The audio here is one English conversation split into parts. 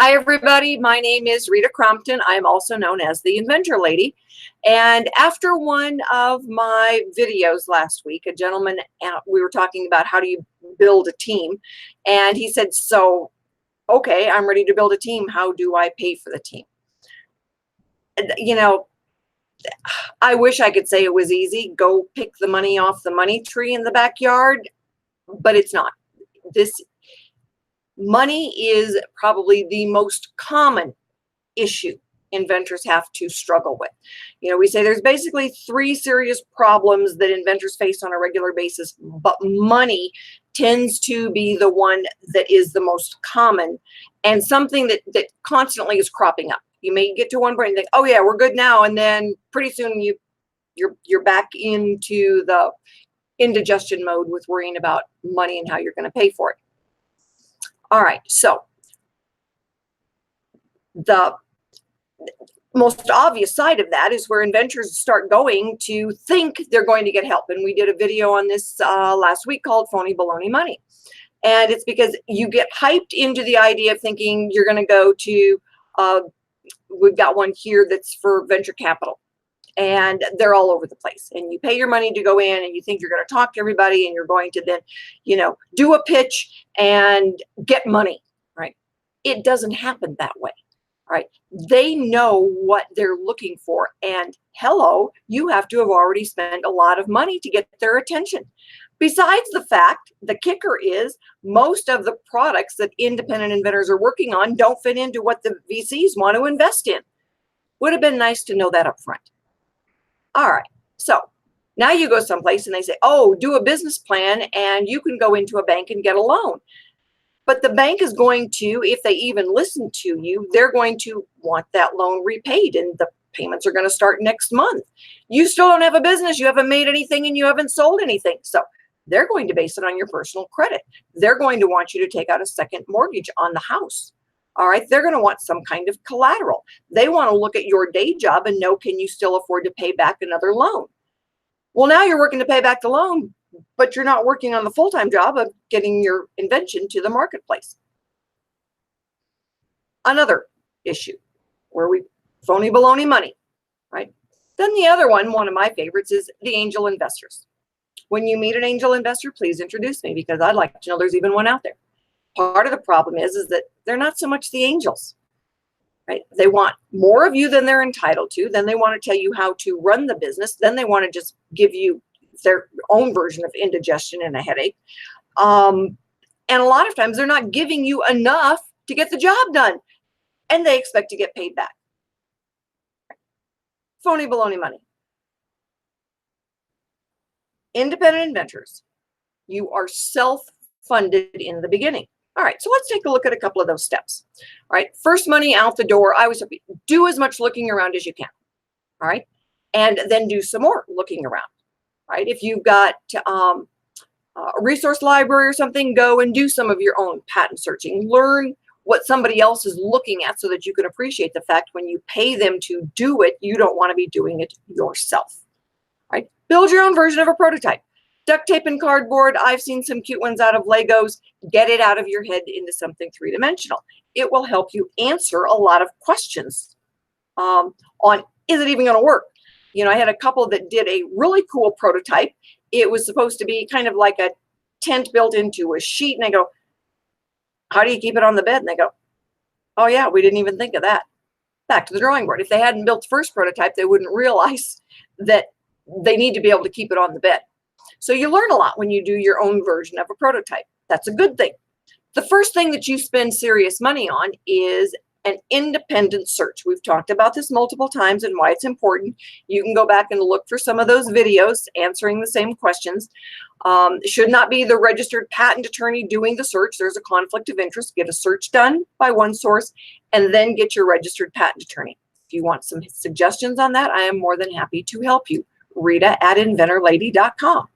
Hi, everybody. My name is Rita Crompton. I'm also known as the Inventor Lady. And after one of my videos last week, a gentleman, we were talking about how do you build a team. And he said, so, okay, I'm ready to build a team. How do I pay for the team? And, I wish I could say it was easy. Go pick the money off the money tree in the backyard, but it's not. Money is probably the most common issue inventors have to struggle with. We say there's basically three serious problems that inventors face on a regular basis, but money tends to be the one that is the most common and something that constantly is cropping up. You may get to one point and think, oh yeah, we're good now, and then pretty soon you're back into the indigestion mode with worrying about money and how you're going to pay for it. All right, so the most obvious side of that is where inventors start going to think they're going to get help. And we did a video on this last week called Phony Baloney Money. And it's because you get hyped into the idea of thinking you're going to go to, we've got one here that's for venture capital. And they're all over the place. And you pay your money to go in and you think you're going to talk to everybody and you're going to then, do a pitch and get money, right? It doesn't happen that way, right? They know what they're looking for. And hello, you have to have already spent a lot of money to get their attention. Besides the fact, the kicker is most of the products that independent inventors are working on don't fit into what the VCs want to invest in. Would have been nice to know that up front. All right, so now you go someplace and they say, oh, do a business plan and you can go into a bank and get a loan. But the bank is going to, if they even listen to you, they're going to want that loan repaid and the payments are going to start next month. You still don't have a business, you haven't made anything and you haven't sold anything. So they're going to base it on your personal credit. They're going to want you to take out a second mortgage on the house. All right, they're going to want some kind of collateral. They want to look at your day job and know, can you still afford to pay back another loan? Well, now you're working to pay back the loan, but you're not working on the full-time job of getting your invention to the marketplace. Another issue where we phony baloney money, right? Then the other one of my favorites, is the angel investors. When you meet an angel investor, please introduce me because I'd like to know there's even one out there. Part of the problem is that they're not so much the angels, right? They want more of you than they're entitled to. Then they want to tell you how to run the business. Then they want to just give you their own version of indigestion and a headache. And a lot of times they're not giving you enough to get the job done. And they expect to get paid back. Phony baloney money. Independent inventors, you are self-funded in the beginning. All right, so let's take a look at a couple of those steps. All right, first money out the door, I always do as much looking around as you can. All right, and then do some more looking around. Right, if you've got a resource library or something, go and do some of your own patent searching. Learn what somebody else is looking at so that you can appreciate the fact when you pay them to do it, you don't want to be doing it yourself. Right, build your own version of a prototype. Duct tape and cardboard. I've seen some cute ones out of Legos. Get it out of your head into something three-dimensional. It will help you answer a lot of questions on, is it even going to work? I had a couple that did a really cool prototype. It was supposed to be kind of like a tent built into a sheet. And I go, how do you keep it on the bed? And they go, oh yeah, we didn't even think of that. Back to the drawing board. If they hadn't built the first prototype, they wouldn't realize that they need to be able to keep it on the bed. So you learn a lot when you do your own version of a prototype. That's a good thing. The first thing that you spend serious money on is an independent search. We've talked about this multiple times and why it's important. You can go back and look for some of those videos answering the same questions. It should not be the registered patent attorney doing the search. There's a conflict of interest. Get a search done by one source and then get your registered patent attorney. If you want some suggestions on that, I am more than happy to help you. Rita@inventorlady.com.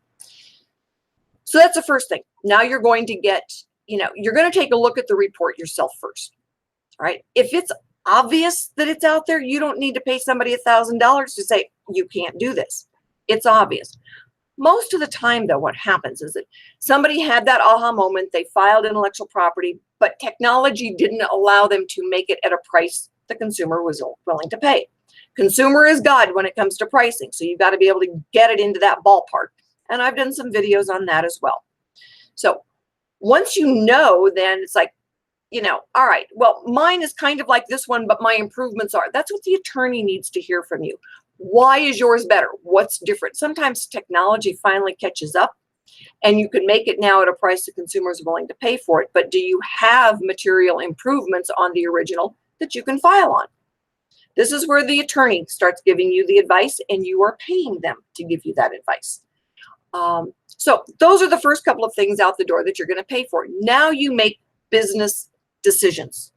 So that's the first thing. Now you're going to get, you're going to take a look at the report yourself first. All right. If it's obvious that it's out there, you don't need to pay somebody $1,000 to say, you can't do this. It's obvious. Most of the time, though, what happens is that somebody had that aha moment, they filed intellectual property, but technology didn't allow them to make it at a price the consumer was willing to pay. Consumer is God when it comes to pricing, so you've got to be able to get it into that ballpark. And I've done some videos on that as well. So once you know, then it's like, all right, well, mine is kind of like this one, but my improvements are. That's what the attorney needs to hear from you. Why is yours better? What's different? Sometimes technology finally catches up and you can make it now at a price the consumer is willing to pay for it. But do you have material improvements on the original that you can file on? This is where the attorney starts giving you the advice and you are paying them to give you that advice. So those are the first couple of things out the door that you're going to pay for. Now you make business decisions.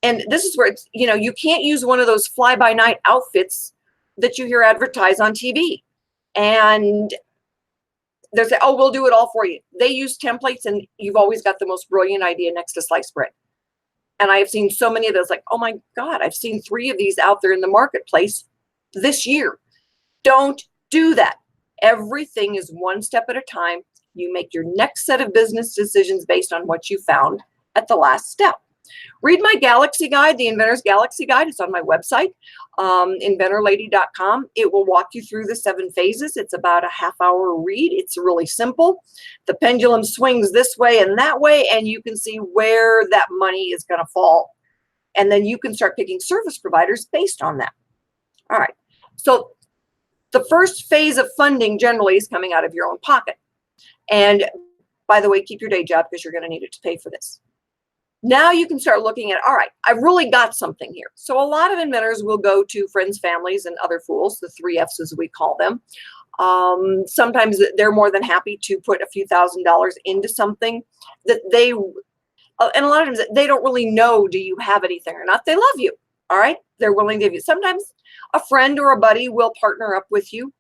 And this is where it's, you can't use one of those fly-by-night outfits that you hear advertised on TV. And they say, oh, we'll do it all for you. They use templates and you've always got the most brilliant idea next to sliced bread. And I have seen so many of those, like, oh my God, I've seen 3 of these out there in the marketplace this year. Don't do that. Everything is one step at a time. You make your next set of business decisions based on what you found at the last step. Read my Galaxy Guide, the Inventor's Galaxy Guide. It's on my website, inventorlady.com. It will walk you through the 7 phases. It's about a half-hour read. It's really simple. The pendulum swings this way and that way, and you can see where that money is going to fall. And then you can start picking service providers based on that. All right. So the first phase of funding generally is coming out of your own pocket. And by the way, keep your day job because you're going to need it to pay for this. Now you can start looking at, all right, I've really got something here. So a lot of inventors will go to friends, families, and other fools, the 3 Fs as we call them. Sometimes they're more than happy to put a few $1,000s into something that they, and a lot of times they don't really know, do you have anything or not? They love you, all right? They're willing to give you. Sometimes a friend or a buddy will partner up with you.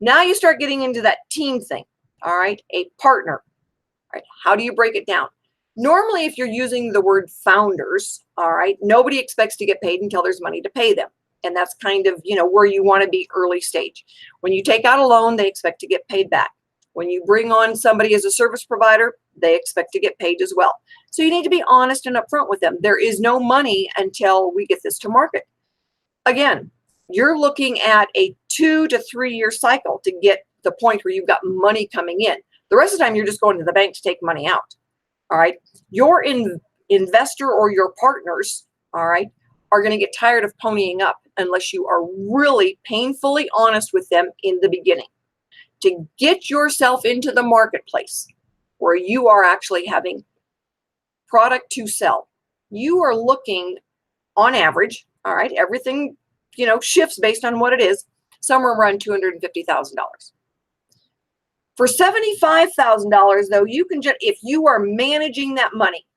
Now you start getting into that team thing, all right? A partner, all right? How do you break it down? Normally, if you're using the word founders, all right, nobody expects to get paid until there's money to pay them. And that's kind of, where you want to be early stage. When you take out a loan, they expect to get paid back. When you bring on somebody as a service provider, they expect to get paid as well. So you need to be honest and upfront with them. There is no money until we get this to market. Again, you're looking at a 2 to 3 year cycle to get the point where you've got money coming in. The rest of the time, you're just going to the bank to take money out. All right. Your investor or your partners, all right, are going to get tired of ponying up unless you are really painfully honest with them in the beginning. To get yourself into the marketplace where you are actually having product to sell, you are looking on average, all right, everything, shifts based on what it is, somewhere around $250,000. For $75,000, though, you can just, if you are managing that money,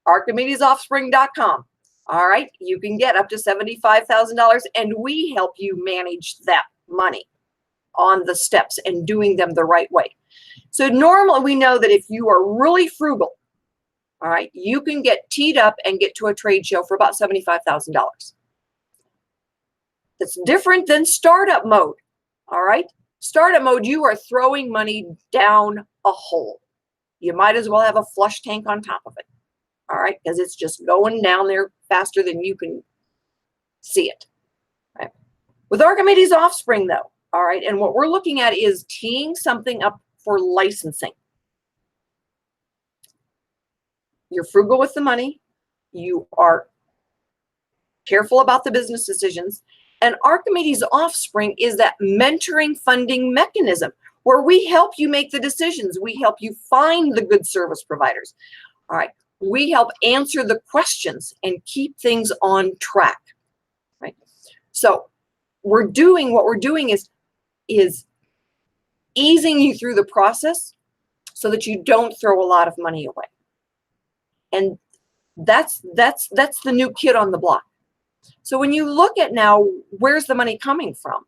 ArchimedesOffspring.com, all right, you can get up to $75,000, and we help you manage that money on the steps and doing them the right way. So normally we know that if you are really frugal, all right, you can get teed up and get to a trade show for about $75,000. That's different than startup mode, all right? Startup mode, you are throwing money down a hole. You might as well have a flush tank on top of it, all right? Because it's just going down there faster than you can see it. Right? With Archimedes Offspring, though, all right, and what we're looking at is teeing something up for licensing. You're frugal with the money. You are careful about the business decisions. And Archimedes Offspring is that mentoring funding mechanism where we help you make the decisions. We help you find the good service providers. All right. We help answer the questions and keep things on track. Right. So what we're doing is easing you through the process so that you don't throw a lot of money away. And that's the new kid on the block. So when you look at now, where's the money coming from?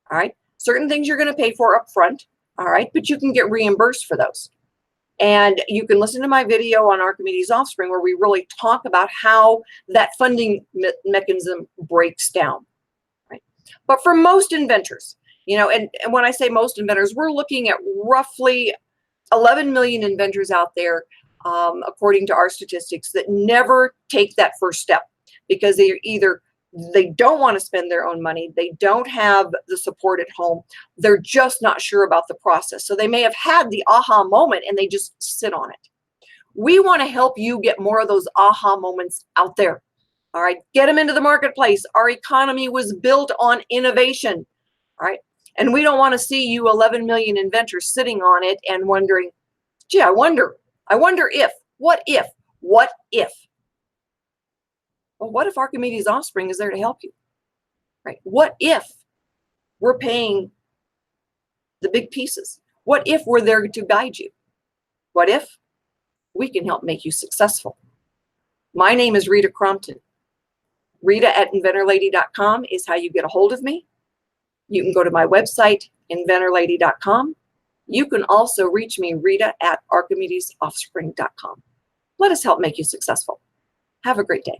All right. Certain things you're going to pay for up front. All right. But you can get reimbursed for those. And you can listen to my video on Archimedes Offspring where we really talk about how that funding mechanism breaks down. Right. But for most inventors, and when I say most inventors, we're looking at roughly 11 million inventors out there. according to our statistics, that never take that first step because they don't want to spend their own money. They don't have the support at home. They're just not sure about the process. So they may have had the aha moment and they just sit on it. We want to help you get more of those aha moments out there. All right, get them into the marketplace. Our economy was built on innovation. All right, and we don't want to see you 11 million inventors sitting on it and wondering, gee, I wonder if, what if? Well, what if Archimedes' offspring is there to help you? Right? What if we're paying the big pieces? What if we're there to guide you? What if we can help make you successful? My name is Rita Crompton. Rita@inventorlady.com is how you get a hold of me. You can go to my website, inventorlady.com. You can also reach me, Rita@archimedesoffspring.com. Let us help make you successful. Have a great day.